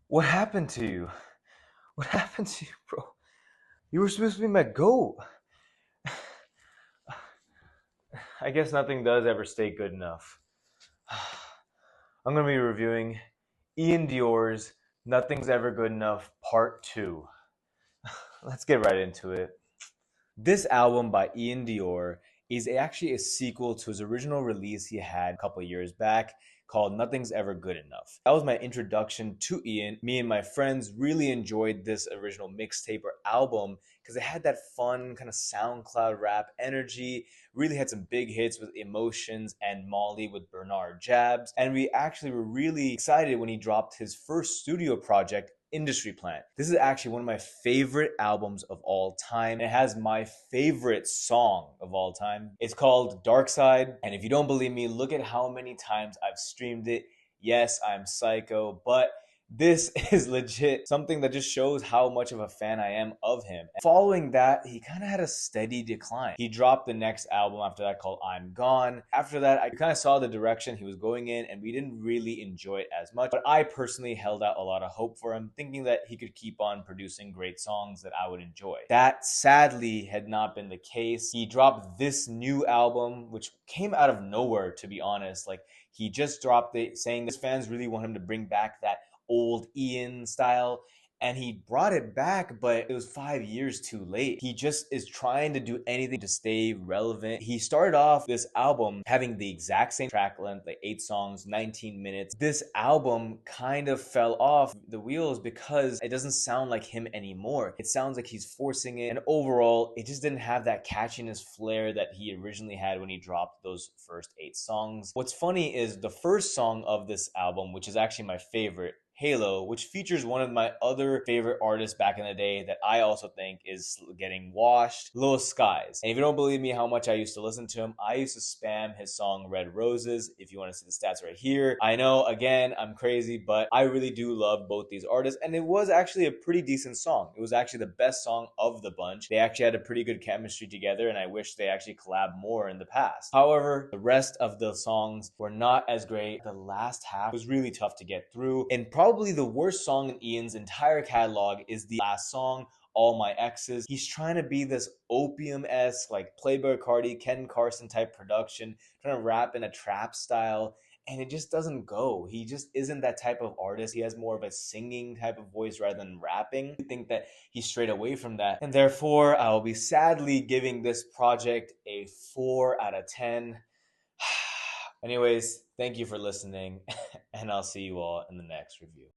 What happened to you? What happened to you, bro? You were supposed to be my goat. I guess nothing does ever stay good enough. I'm going to be reviewing Ian Dior's Nothing's Ever Good Enough Part 2. Let's get right into it. This album by Ian Dior is actually a sequel to his original release he had a couple years back called Nothing's Ever Good Enough. That was my introduction to Ian. Me and my friends really enjoyed this original mixtape or album because it had that fun kind of SoundCloud rap energy, really had some big hits with Emotions and Molly with Bernard Jabs. And we actually were really excited when he dropped his first studio project, Industry Plant. This is actually one of my favorite albums of all time. It has my favorite song of all time. It's called Dark Side. And if you don't believe me, look at how many times I've streamed it. Yes, I'm psycho, but this is legit something that just shows how much of a fan I am of him. And following that, he kind of had a steady decline. He dropped the next album after that called I'm Gone. After that, I kind of saw the direction he was going in and we didn't really enjoy it as much. But I personally held out a lot of hope for him, thinking that he could keep on producing great songs that I would enjoy. That sadly had not been the case. He dropped this new album, which came out of nowhere, to be honest. Like, he just dropped it saying his fans really want him to bring back that old Ian style, and he brought it back, but it was 5 years too late. He just is trying to do anything to stay relevant. He started off this album having the exact same track length, like 8 songs, 19 minutes. This album kind of fell off the wheels because it doesn't sound like him anymore. It sounds like he's forcing it, and overall, it just didn't have that catchiness flair that he originally had when he dropped those first 8 songs. What's funny is the first song of this album, which is actually my favorite, Halo, which features one of my other favorite artists back in the day that I also think is getting washed, Lil Skies. And if you don't believe me how much I used to listen to him, I used to spam his song Red Roses. If you want to see the stats right here. I know, again, I'm crazy, but I really do love both these artists, and it was actually a pretty decent song. It was actually the best song of the bunch. They actually had a pretty good chemistry together, and I wish they actually collabed more in the past. However, the rest of the songs were not as great. The last half was really tough to get through, and probably the worst song in Ian's entire catalog is the last song, All My Exes. He's trying to be this opium-esque, like Playboi Carti, Ken Carson type production, trying to rap in a trap style, and it just doesn't go. He just isn't that type of artist. He has more of a singing type of voice rather than rapping. I think that he's strayed away from that, and therefore I will be sadly giving this project a 4 out of 10. Anyways, thank you for listening, and I'll see you all in the next review.